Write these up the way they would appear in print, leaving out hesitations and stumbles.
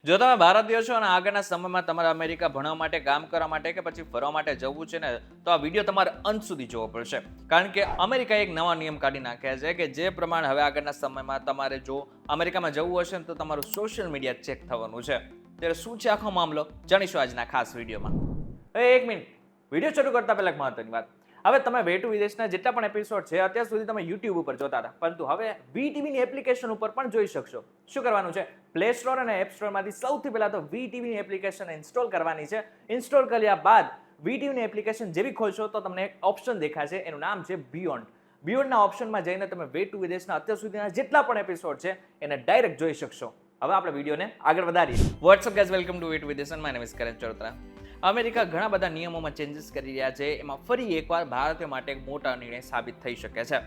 જો તમે ભારતીય છો અને આગળના સમયમાં તમારે અમેરિકા ભણવા માટે, કામ કરવા માટે કે પછી ફરવા માટે જવું છે ને, તો આ વિડીયો તમારે અંત સુધી જોવો પડશે. કારણ કે અમેરિકાએ એક નવા નિયમ કાઢી નાખ્યા છે કે જે પ્રમાણે હવે આગળના સમયમાં તમારે જો અમેરિકામાં જવું હશે ને તો તમારું સોશિયલ મીડિયા ચેક થવાનું છે. ત્યારે શું છે આખો મામલો જાણીશું આજના ખાસ વિડીયોમાં. એક મિનિટ, વિડીયો શરૂ કરતા પહેલા એક મહત્વની વાત. હવે તમે વે ટુ વિદેશના જેટલા પણ એપિસોડ છે અત્યાર સુધી તમે યુટ્યુબ ઉપર જોતા હતા, પરંતુ હવે વીટીવીની એપ્લિકેશન ઉપર પણ જોઈ શકશો. શું કરવાનું છે? પ્લે સ્ટોર અને એપ સ્ટોરમાંથી સૌથી પહેલા તો વીટીવીની એપ્લિકેશન ઇન્સ્ટોલ કરવાની છે. ઇન્સ્ટોલ કર્યા બાદ વીટીવીની એપ્લિકેશન જેવી ખોલશો તો તમને એક ઓપ્શન દેખાશે, એનું નામ છે બિયોન્ડ. બિયોન્ડના ઓપ્શનમાં જઈને તમે વે ટુ વિદેશના અત્યાર સુધીના જેટલા પણ એપિસોડ છે એને ડાયરેક્ટ જોઈ શકશો. હવે આપણે વિડીયોને આગળ વધારીએ. What's up guys, welcome to way to Videsh. My name is Karan Charotara. America ઘણા બધા નિયમોમાં ચેન્જીસ કરી રહ્યા છે. એમાં ફરી એકવાર ભારતીય માટે એક મોટા નિર્ણય સાબિત થઈ શકે છે.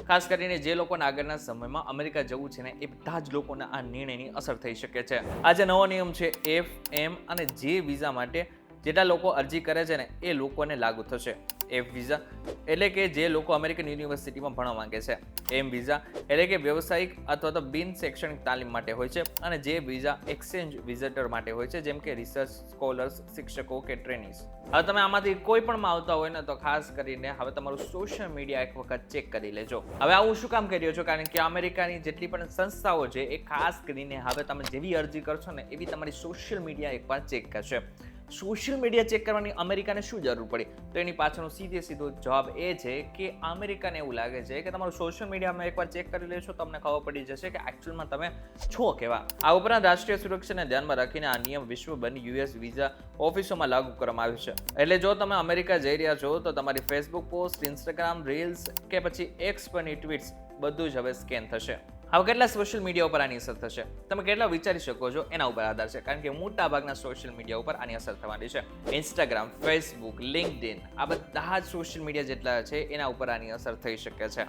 ખાસ કરીને જે લોકોને આગળના સમયમાં અમેરિકા જવું છે ને એ બધા જ લોકોને આ નિર્ણયની અસર થઈ શકે છે. આ જે નવો નિયમ છે એફ, એમ અને જે વિઝા માટે જેટલા લોકો અરજી કરે છે ને એ લોકોને લાગુ થશે. એફ વિઝા એટલે કે જે લોકો અમેરિકન યુનિવર્સિટીમાં ભણવા માંગે છે. એમ વિઝા એટલે કે વ્યવસાયિક અથવા તો બિન શૈક્ષણિક તાલીમ માટે હોય છે. અને જે વિઝા એક્સચેન્જ વિઝિટર માટે હોય છે, જેમ કે રિસર્ચ સ્કોલર્સ, શિક્ષકો કે ટ્રેનીઝ. હવે તમે આમાંથી કોઈ પણમાં આવતા હોય ને તો ખાસ કરીને હવે તમારું સોશિયલ મીડિયા એક વખત ચેક કરી લેજો. હવે આવું શું કામ કરી રહ્યો છો? કારણ કે અમેરિકાની જેટલી પણ સંસ્થાઓ છે એ ખાસ કરીને હવે તમે જેવી અરજી કરશો ને એવી તમારી સોશિયલ મીડિયા એકવાર ચેક કરશે. સોશિયલ મીડિયા ચેક કરવાની અમેરિકાને શું જરૂર પડી? તો એની પાછળનો સીધો જવાબ એ છે કે અમેરિકાને એવું લાગે છે કે તમારું સોશિયલ મીડિયામાં એકવાર ચેક કરી લેશો તો તમને ખબર પડી જશે કે એકચ્યુઅલમાં તમે છો કેવા. આ ઉપરાંત રાષ્ટ્રીય સુરક્ષાને ધ્યાનમાં રાખીને આ નિયમ વિશ્વભરની યુએસ વિઝા ઓફિસોમાં લાગુ કરવામાં આવ્યો છે. એટલે જો તમે અમેરિકા જઈ રહ્યા છો તો તમારી ફેસબુક પોસ્ટ, ઇન્સ્ટાગ્રામ રીલ્સ કે પછી એક્સ પરની ટ્વીટ્સ બધું જ હવે સ્કેન થશે. હવે કેટલા સોશિયલ મીડિયા ઉપર આની અસર થશે તમે કેટલા વિચારી શકો છો એના ઉપર આધાર છે. કારણ કે મોટા ભાગના સોશિયલ મીડિયા ઉપર આની અસર થવાની છે. ઇન્સ્ટાગ્રામ, ફેસબુક, લિંક્ડઇન આ બધા જ સોશિયલ મીડિયા જેટલા છે એના ઉપર આની અસર થઈ શકે છે.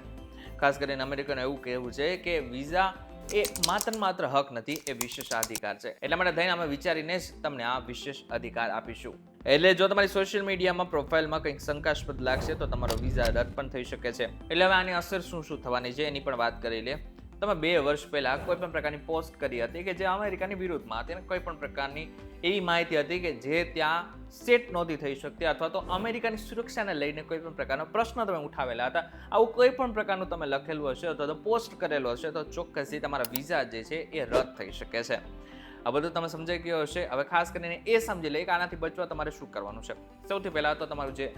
ખાસ કરીને અમેરિકાનું એવું કહેવું છે કે વિઝા એ માત્ર હક નથી, એ વિશેષાધિકાર છે. એટલા માટે થઈને અમે વિચારીને જ તમને આ વિશેષ અધિકાર આપીશું. એટલે જો તમારી સોશિયલ મીડિયામાં પ્રોફાઇલમાં કંઈક શંકાસ્પદ લાગશે તો તમારો વિઝા રદ પણ થઈ શકે છે. એટલે હવે આની અસર શું થવાની છે એની પણ વાત કરી લે. તમે 2 વર્ષ પહેલા કોઈ પણ પ્રકારની પોસ્ટ કરી હતી કે જે અમેરિકાની વિરુદ્ધમાં હતી અને કોઈ પણ પ્રકારની એવી માહિતી હતી કે જે ત્યાં સેટ નહોતી થઈ શકતી, અથવા તો અમેરિકાની સુરક્ષાને લઈને કોઈ પણ પ્રકારનો પ્રશ્ન તમે ઉઠાવેલા હતા. આવું કોઈ પણ પ્રકારનું તમે લખેલું હશે અથવા તો પોસ્ટ કરેલો હશે તો ચોક્કસથી તમારા વિઝા જે છે એ રદ થઈ શકે છે. આ બધું તમે સમજાઈ ગયો હશે. હવે ખાસ કરીને એ સમજી લઈએ કે આનાથી બચવા તમારે શું કરવાનું છે. સૌથી પહેલાં તો તમારું જે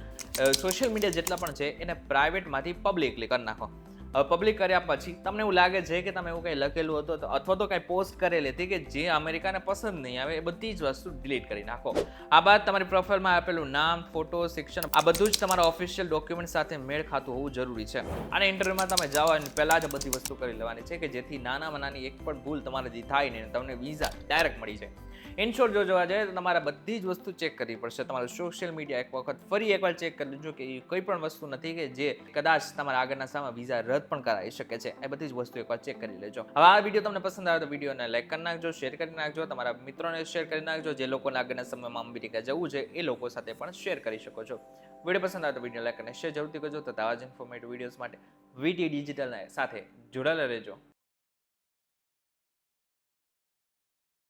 સોશિયલ મીડિયા જેટલા પણ છે એને પ્રાઇવેટમાંથી પબ્લિકલી કરી નાખો. હવે પબ્લિક કર્યા પછી તમને એવું લાગે છે કે તમે એવું કંઈ લખેલું હતું અથવા તો કંઈ પોસ્ટ કરેલી હતી કે જે અમેરિકાને પસંદ નહીં આવે એ બધી જ વસ્તુ ડિલીટ કરી નાખો. આ બાદ તમારી પ્રોફાઇલમાં આપેલું નામ, ફોટો, શિક્ષણ આ બધું જ તમારા ઓફિશિયલ ડોક્યુમેન્ટ સાથે મેળ ખાતું હોવું જરૂરી છે. અને ઇન્ટરવ્યુમાં તમે જાઓ અને પહેલાં જ બધી વસ્તુ કરી લેવાની છે કે જેથી નાનામાં નાની એક પણ ભૂલ તમારાથી થાય નહીં, તમને વિઝા ડાયરેક્ટ મળી જાય. ઇન શોર્ટ જો જોવા જાય તો તમારે બધી જ વસ્તુ ચેક કરવી પડશે. તમારું સોશિયલ મીડિયા એક વખત ફરી એકવાર ચેક કરી લેજો કે એ કોઈ પણ વસ્તુ નથી કે જે કદાચ તમારા આગળના સમયમાં વિઝા રદ પણ કરાવી શકે છે. એ બધી જ વસ્તુ એકવાર ચેક કરી લેજો. હવે આ વિડીયો તમને પસંદ આવે તો વિડીયોને લાઈક કરી નાખજો, શેર કરી નાખજો, તમારા મિત્રોને શેર કરી નાખજો. જે લોકોને આગળના સમયમાં અમેરિકા જવું છે એ લોકો સાથે પણ શેર કરી શકો છો. વિડીયો પસંદ આવે તો વિડીયો લાઈક અને શેર જરૂરથી કરજો. તો આવા જ ઇન્ફોર્મેટિવ વિડીયોઝ માટે વીટી ડિજિટલના સાથે જોડાયેલા રહેજો.